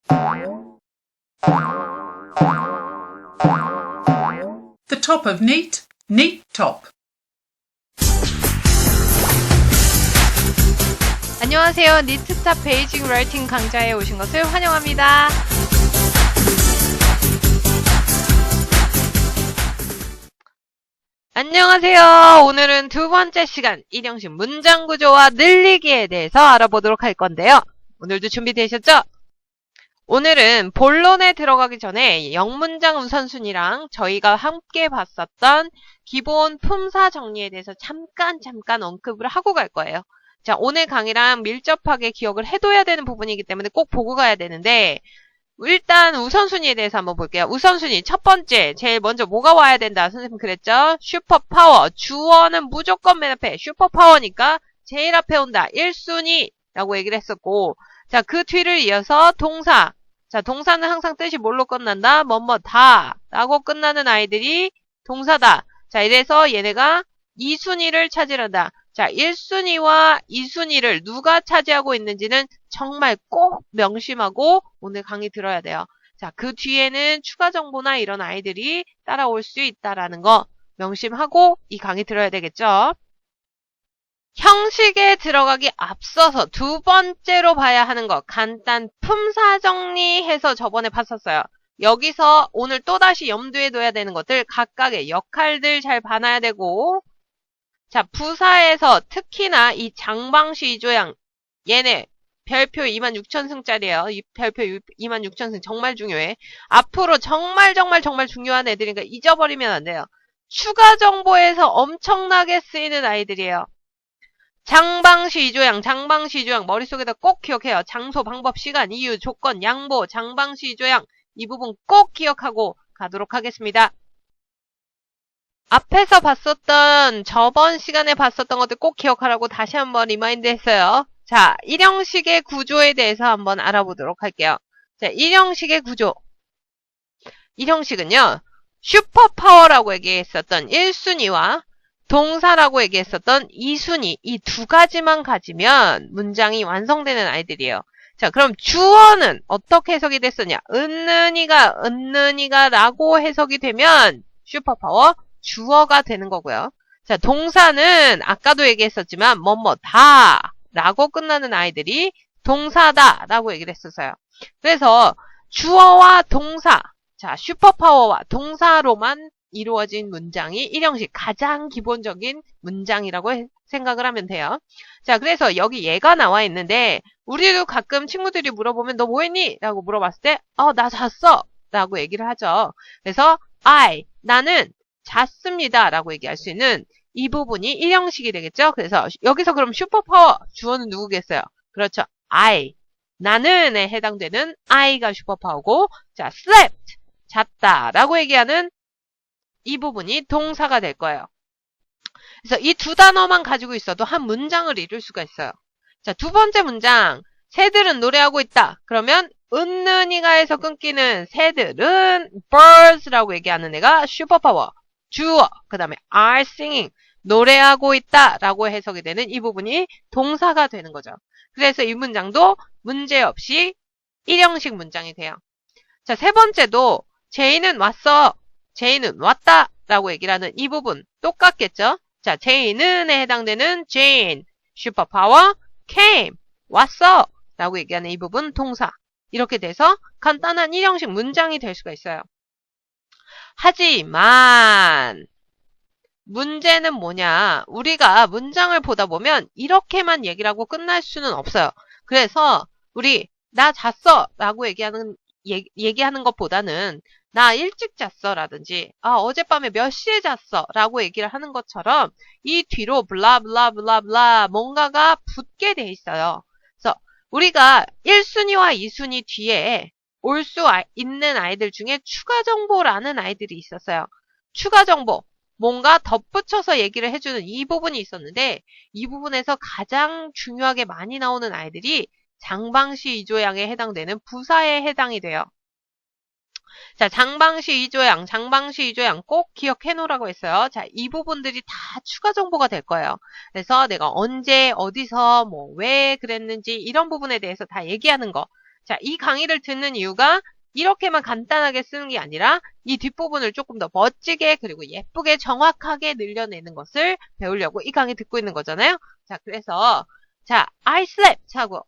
The top of neat, neat top. 안녕하세요. 니트탑 베이직 라이팅 강좌에 오신 것을 환영합니다. 안녕하세요. 오늘은 두 번째 시간 일형식 문장 구조와 늘리기에 대해서 알아보도록 할 건데요. 오늘도 준비되셨죠? 오늘은 본론에 들어가기 전에 영문장 우선순위랑 저희가 함께 봤었던 기본 품사 정리에 대해서 잠깐 언급을 하고 갈 거예요. 자, 오늘 강의랑 밀접하게 기억을 해둬야 되는 부분이기 때문에 꼭 보고 가야 되는데, 일단 우선순위에 대해서 한번 볼게요. 우선순위 첫 번째, 제일 먼저 뭐가 와야 된다. 선생님 그랬죠? 슈퍼파워. 주어는 무조건 맨 앞에 슈퍼파워니까 제일 앞에 온다. 1순위라고 얘기를 했었고, 자, 그 뒤를 이어서 동사. 자, 동사는 항상 뜻이 뭘로 끝난다? 뭐뭐다 라고 끝나는 아이들이 동사다. 자, 이래서 얘네가 2순위를 차지한다. 자, 1순위와 2순위를 누가 차지하고 있는지는 정말 꼭 명심하고 오늘 강의 들어야 돼요. 자, 그 뒤에는 추가 정보나 이런 아이들이 따라올 수 있다라는 거 명심하고 이 강의 들어야 되겠죠? 형식에 들어가기 앞서서 두 번째로 봐야 하는 거 간단 품사 정리해서 저번에 봤었어요. 여기서 오늘 또다시 염두에 둬야 되는 것들 각각의 역할들 잘 봐놔야 되고 자, 부사에서 특히나 이 장방시 이조양 얘네 별표 26,000승짜리예요. 이 별표 26,000승 정말 중요해. 앞으로 정말 중요한 애들이니까 잊어버리면 안 돼요. 추가 정보에서 엄청나게 쓰이는 아이들이에요. 장방시 이조양 머릿속에다 꼭 기억해요. 장소, 방법, 시간, 이유, 조건, 양보, 장방시 이조양 이 부분 꼭 기억하고 가도록 하겠습니다. 앞에서 봤었던 저번 시간에 봤었던 것들 꼭 기억하라고 다시 한번 리마인드 했어요. 자, 일형식의 구조에 대해서 한번 알아보도록 할게요. 자, 일형식의 구조. 일형식은요. 슈퍼파워라고 얘기했었던 1순위와 동사라고 얘기했었던 2순위 이 두 가지만 가지면 문장이 완성되는 아이들이에요. 자, 그럼 주어는 어떻게 해석이 됐었냐? 은느니가 라고 해석이 되면 슈퍼파워 주어가 되는 거고요. 자, 동사는 아까도 얘기했었지만 뭐뭐다 라고 끝나는 아이들이 동사다 라고 얘기를 했었어요. 그래서 주어와 동사, 자, 슈퍼파워와 동사로만 이루어진 문장이 일형식 가장 기본적인 문장이라고 생각을 하면 돼요. 자, 그래서 여기 얘가 나와 있는데 우리도 가끔 친구들이 물어보면 너 뭐 했니? 라고 물어봤을 때 나 잤어 라고 얘기를 하죠. 그래서 나는 잤습니다 라고 얘기할 수 있는 이 부분이 일형식이 되겠죠. 그래서 여기서 그럼 슈퍼파워 주어는 누구겠어요? 그렇죠. 나는에 해당되는 I가 슈퍼파워고 자, slept 잤다 라고 얘기하는 이 부분이 동사가 될 거예요. 그래서 이 두 단어만 가지고 있어도 한 문장을 이룰 수가 있어요. 자, 두 번째 문장 새들은 노래하고 있다. 그러면 은느니가에서 끊기는 새들은 birds라고 얘기하는 애가 슈퍼파워 주어, 그 다음에 are singing, 노래하고 있다 라고 해석이 되는 이 부분이 동사가 되는 거죠. 그래서 이 문장도 문제없이 일형식 문장이 돼요. 자, 세 번째도 제이는 왔어, 제이는 왔다 라고 얘기를 하는 이 부분 똑같겠죠? 자, 제이는에 해당되는 Jane, 슈퍼파워, came, 왔어 라고 얘기하는 이 부분 동사 이렇게 돼서 간단한 일형식 문장이 될 수가 있어요. 하지만 문제는 뭐냐? 우리가 문장을 보다 보면 이렇게만 얘기를 하고 끝날 수는 없어요. 그래서 우리 나 잤어 라고 얘기하는 것보다는 나 일찍 잤어 라든지 어젯밤에 몇 시에 잤어 라고 얘기를 하는 것처럼 이 뒤로 블라블라블라블라 뭔가가 붙게 돼 있어요. 그래서 우리가 1순위와 2순위 뒤에 올 수 있는 아이들 중에 추가 정보라는 아이들이 있었어요. 추가 정보, 뭔가 덧붙여서 얘기를 해주는 이 부분이 있었는데 이 부분에서 가장 중요하게 많이 나오는 아이들이 장방시 이조양에 해당되는 부사에 해당이 돼요. 자, 장방시 이조양 꼭 기억해 놓으라고 했어요. 자, 이 부분들이 다 추가 정보가 될 거예요. 그래서 내가 언제, 어디서, 왜 그랬는지 이런 부분에 대해서 다 얘기하는 거. 자, 이 강의를 듣는 이유가 이렇게만 간단하게 쓰는 게 아니라 이 뒷부분을 조금 더 멋지게 그리고 예쁘게 정확하게 늘려내는 것을 배우려고 이 강의 듣고 있는 거잖아요. 자, 그래서 자, I slept 하고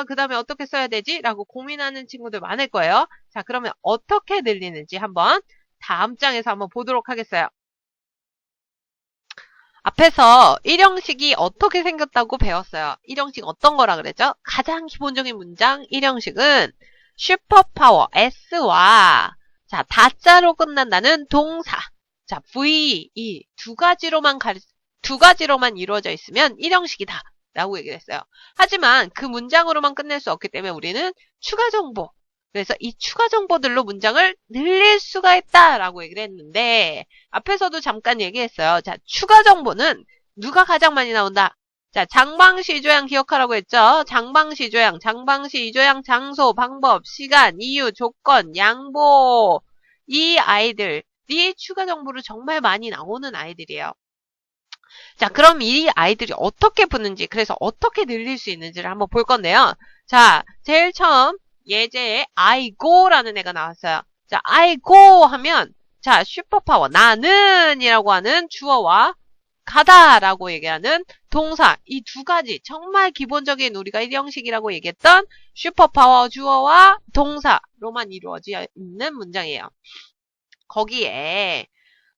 그 다음에 어떻게 써야 되지? 라고 고민하는 친구들 많을 거예요. 자, 그러면 어떻게 늘리는지 한번 다음 장에서 한번 보도록 하겠어요. 앞에서 일형식이 어떻게 생겼다고 배웠어요. 일형식 어떤 거라 그랬죠? 가장 기본적인 문장 일형식은 슈퍼파워 S와 자 다자로 끝난다는 동사 자 V 이 두 가지로만 이루어져 있으면 일형식이다 라고 얘기를 했어요. 하지만 그 문장으로만 끝낼 수 없기 때문에 우리는 추가 정보 그래서 이 추가 정보들로 문장을 늘릴 수가 있다라고 얘기를 했는데 앞에서도 잠깐 얘기했어요. 자, 추가 정보는 누가 가장 많이 나온다? 자, 장방시 조양 기억하라고 했죠. 장방시 조양, 장소, 방법, 시간, 이유, 조건, 양보 이 아이들이 추가 정보로 정말 많이 나오는 아이들이에요. 자, 그럼 이 아이들이 어떻게 붙는지 그래서 어떻게 늘릴 수 있는지를 한번 볼 건데요. 자, 제일 처음 예제에 I go라는 애가 나왔어요. 자, I go 하면 자, 슈퍼파워 나는 이라고 하는 주어와 가다라고 얘기하는 동사 이 두 가지 정말 기본적인 우리가 일형식이라고 얘기했던 슈퍼파워 주어와 동사로만 이루어져 있는 문장이에요. 거기에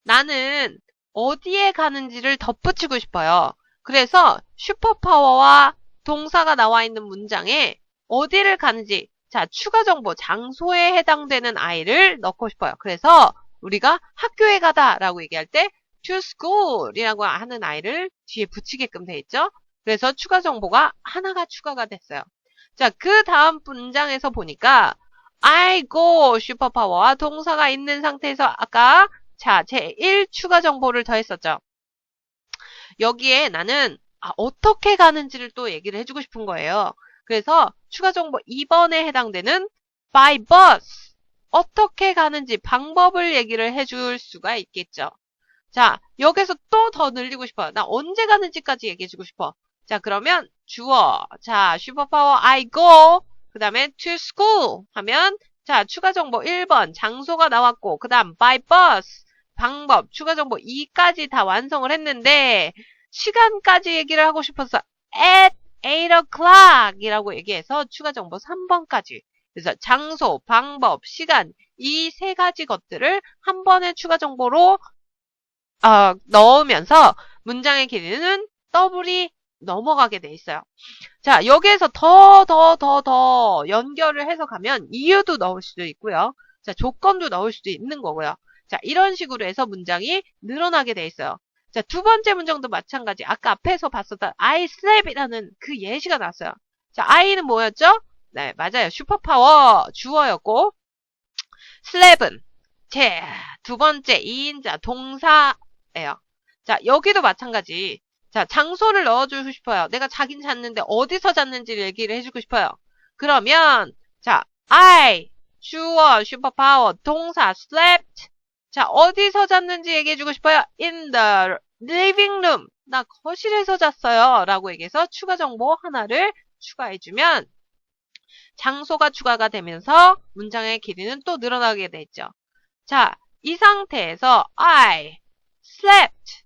나는 어디에 가는지를 덧붙이고 싶어요. 그래서 슈퍼파워와 동사가 나와 있는 문장에 어디를 가는지 자, 추가 정보, 장소에 해당되는 아이를 넣고 싶어요. 그래서 우리가 학교에 가다 라고 얘기할 때 to school 이라고 하는 아이를 뒤에 붙이게끔 돼 있죠. 그래서 추가 정보가 하나가 추가가 됐어요. 자, 그 다음 문장에서 보니까 I go 슈퍼파워와 동사가 있는 상태에서 아까 자, 제1 추가 정보를 더했었죠. 여기에 나는 어떻게 가는지를 또 얘기를 해주고 싶은 거예요. 그래서 추가 정보 2번에 해당되는 by bus 어떻게 가는지 방법을 얘기를 해줄 수가 있겠죠. 자, 여기서 또 더 늘리고 싶어요. 나 언제 가는지까지 얘기해주고 싶어. 자, 그러면 주어 자 슈퍼파워 I go 그 다음에 to school 하면 자 추가 정보 1번 장소가 나왔고 그 다음 by bus 방법 추가 정보 2까지 다 완성을 했는데 시간까지 얘기를 하고 싶어서 at 8 o'clock 이라고 얘기해서 추가 정보 3번까지 그래서 장소, 방법, 시간 이 세 가지 것들을 한 번에 추가 정보로 넣으면서 문장의 길이는 더블이 넘어가게 돼 있어요. 자, 여기에서 더 연결을 해서 가면 이유도 넣을 수도 있고요. 자, 조건도 넣을 수도 있는 거고요. 자, 이런 식으로 해서 문장이 늘어나게 돼 있어요. 자, 두 번째 문장도 마찬가지. 아까 앞에서 봤었던 I slep이라는 그 예시가 나왔어요. 자, I는 뭐였죠? 네, 맞아요. 슈퍼파워 주어였고 slep은 두 번째 2인자 동사예요. 자, 여기도 마찬가지. 자, 장소를 넣어주고 싶어요. 내가 자긴 잤는데 어디서 잤는지를 얘기를 해주고 싶어요. 그러면 자, I 주어 슈퍼파워 동사 slept 자, 어디서 잤는지 얘기해주고 싶어요. In the living room. 나 거실에서 잤어요. 라고 얘기해서 추가 정보 하나를 추가해주면 장소가 추가가 되면서 문장의 길이는 또 늘어나게 되죠. 자, 이 상태에서 I slept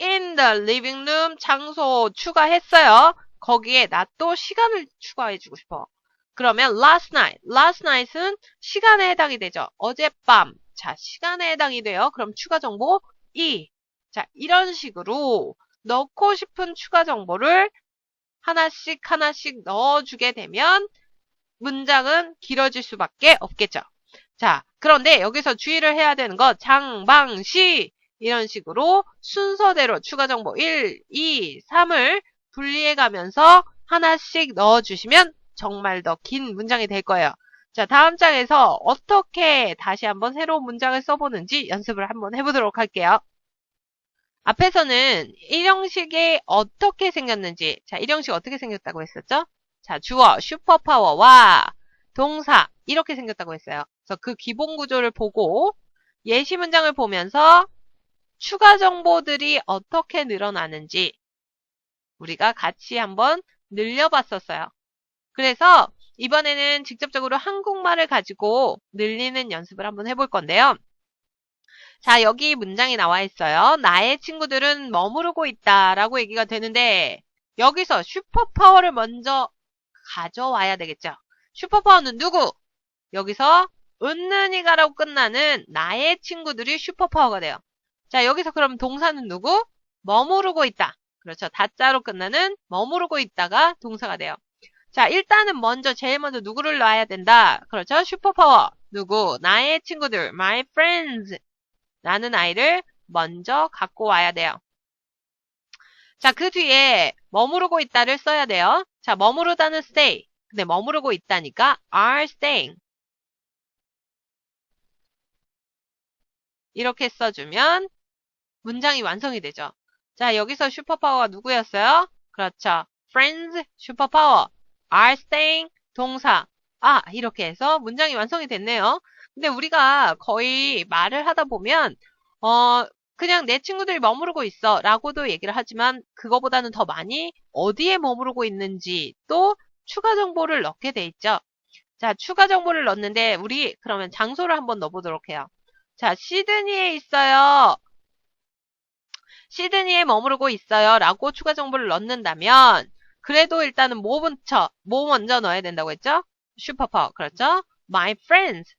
in the living room 장소 추가했어요. 거기에 나 또 시간을 추가해주고 싶어. 그러면 last night은 시간에 해당이 되죠. 어젯밤. 자, 시간에 해당이 돼요. 그럼 추가 정보 2. 자, 이런 식으로 넣고 싶은 추가 정보를 하나씩 넣어주게 되면 문장은 길어질 수밖에 없겠죠. 자, 그런데 여기서 주의를 해야 되는 거 장방시 이런 식으로 순서대로 추가 정보 1, 2, 3을 분리해 가면서 하나씩 넣어주시면 정말 더 긴 문장이 될 거예요. 자, 다음 장에서 어떻게 다시 한번 새로운 문장을 써보는지 연습을 한번 해보도록 할게요. 앞에서는 일형식이 어떻게 생겼는지 자, 일형식 어떻게 생겼다고 했었죠? 자, 주어 슈퍼파워와 동사 이렇게 생겼다고 했어요. 그래서 그 기본 구조를 보고 예시 문장을 보면서 추가 정보들이 어떻게 늘어나는지 우리가 같이 한번 늘려봤었어요. 그래서 이번에는 직접적으로 한국말을 가지고 늘리는 연습을 한번 해볼 건데요. 자, 여기 문장이 나와 있어요. 나의 친구들은 머무르고 있다 라고 얘기가 되는데 여기서 슈퍼파워를 먼저 가져와야 되겠죠. 슈퍼파워는 누구? 여기서 은는이가라고 끝나는 나의 친구들이 슈퍼파워가 돼요. 자, 여기서 그럼 동사는 누구? 머무르고 있다. 그렇죠. 다자로 끝나는 머무르고 있다가 동사가 돼요. 자, 일단은 제일 먼저 누구를 넣어야 된다. 그렇죠. 슈퍼파워. 누구? 나의 친구들. My friends. 라는 아이를 먼저 갖고 와야 돼요. 자, 그 뒤에 머무르고 있다를 써야 돼요. 자, 머무르다는 stay. 근데 머무르고 있다니까 are staying. 이렇게 써주면 문장이 완성이 되죠. 자, 여기서 슈퍼파워가 누구였어요? 그렇죠. friends, 슈퍼파워. are staying, 동사. 아, 이렇게 해서 문장이 완성이 됐네요. 근데 우리가 거의 말을 하다 보면 그냥 내 친구들이 머무르고 있어 라고도 얘기를 하지만 그거보다는 더 많이 어디에 머무르고 있는지 또 추가 정보를 넣게 돼 있죠. 자, 추가 정보를 넣는데 우리 그러면 장소를 한번 넣어보도록 해요. 자, 시드니에 있어요. 시드니에 머무르고 있어요 라고 추가 정보를 넣는다면 그래도 일단은 뭐 먼저 넣어야 된다고 했죠? 슈퍼파워. 그렇죠? My friends.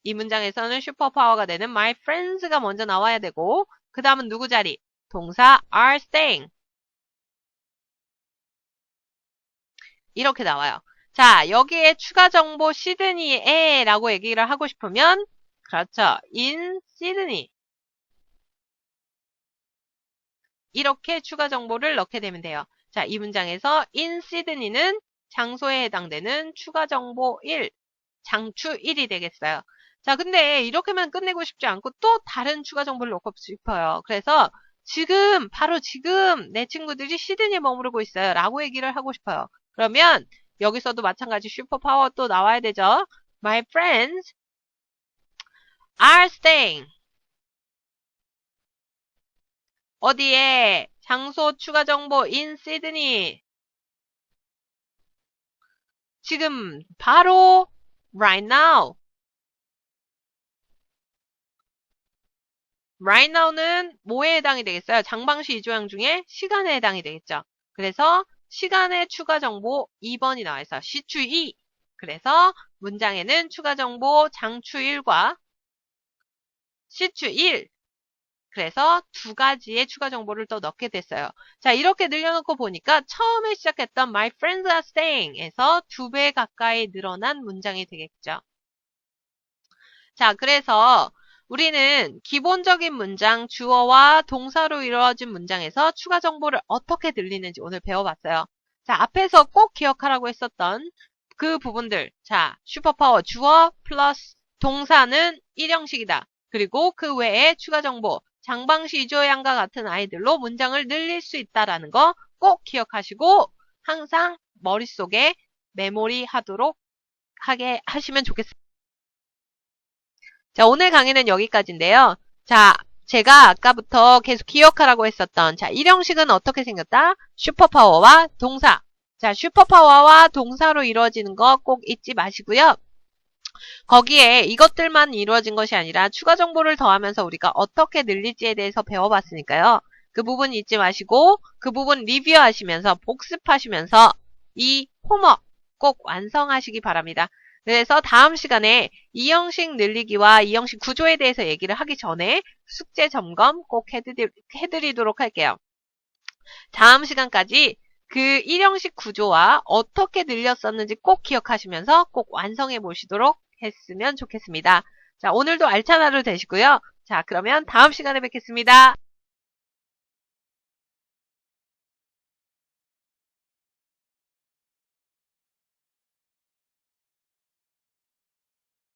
이 문장에서는 슈퍼파워가 되는 my friends가 먼저 나와야 되고 그 다음은 누구 자리? 동사 are staying. 이렇게 나와요. 자, 여기에 추가 정보 시드니에 라고 얘기를 하고 싶으면 그렇죠. in Sydney. 이렇게 추가 정보를 넣게 되면 돼요. 자, 이 문장에서 in Sydney는 장소에 해당되는 추가 정보 1, 장추 1이 되겠어요. 자, 근데 이렇게만 끝내고 싶지 않고 또 다른 추가 정보를 넣고 싶어요. 그래서 바로 지금 내 친구들이 시드니에 머무르고 있어요 라고 얘기를 하고 싶어요. 그러면 여기서도 마찬가지 슈퍼파워 또 나와야 되죠. My friends are staying. 어디에? 장소 추가 정보 in Sydney. 지금 바로 right now. right now는 뭐에 해당이 되겠어요? 장방시 이조양 중에 시간에 해당이 되겠죠. 그래서 시간의 추가 정보 2번이 나와 있어요. 시추 2. 그래서 문장에는 추가 정보 장추 1과 시추 1. 그래서 두 가지의 추가 정보를 또 넣게 됐어요. 자, 이렇게 늘려놓고 보니까 처음에 시작했던 My friends are staying 에서 2배 가까이 늘어난 문장이 되겠죠. 자, 그래서 우리는 기본적인 문장, 주어와 동사로 이루어진 문장에서 추가 정보를 어떻게 늘리는지 오늘 배워봤어요. 자, 앞에서 꼭 기억하라고 했었던 그 부분들. 자, 슈퍼파워 주어 플러스 동사는 1형식이다. 그리고 그 외에 추가 정보, 장방시 이조양과 같은 아이들로 문장을 늘릴 수 있다라는 거 꼭 기억하시고 항상 머릿속에 메모리 하게 하시면 좋겠습니다. 자, 오늘 강의는 여기까지인데요. 자, 제가 아까부터 계속 기억하라고 했었던, 자, 1형식은 어떻게 생겼다? 슈퍼파워와 동사. 자, 슈퍼파워와 동사로 이루어지는 거 꼭 잊지 마시고요. 거기에 이것들만 이루어진 것이 아니라 추가 정보를 더하면서 우리가 어떻게 늘릴지에 대해서 배워봤으니까요. 그 부분 잊지 마시고 그 부분 리뷰하시면서 복습하시면서 이 홈워크 꼭 완성하시기 바랍니다. 그래서 다음 시간에 2형식 늘리기와 2형식 구조에 대해서 얘기를 하기 전에 숙제 점검 꼭 해드리도록 할게요. 다음 시간까지 그 1형식 구조와 어떻게 늘렸었는지 꼭 기억하시면서 꼭 완성해 보시도록 했으면 좋겠습니다. 자, 오늘도 알찬 하루 되시고요. 자, 그러면 다음 시간에 뵙겠습니다.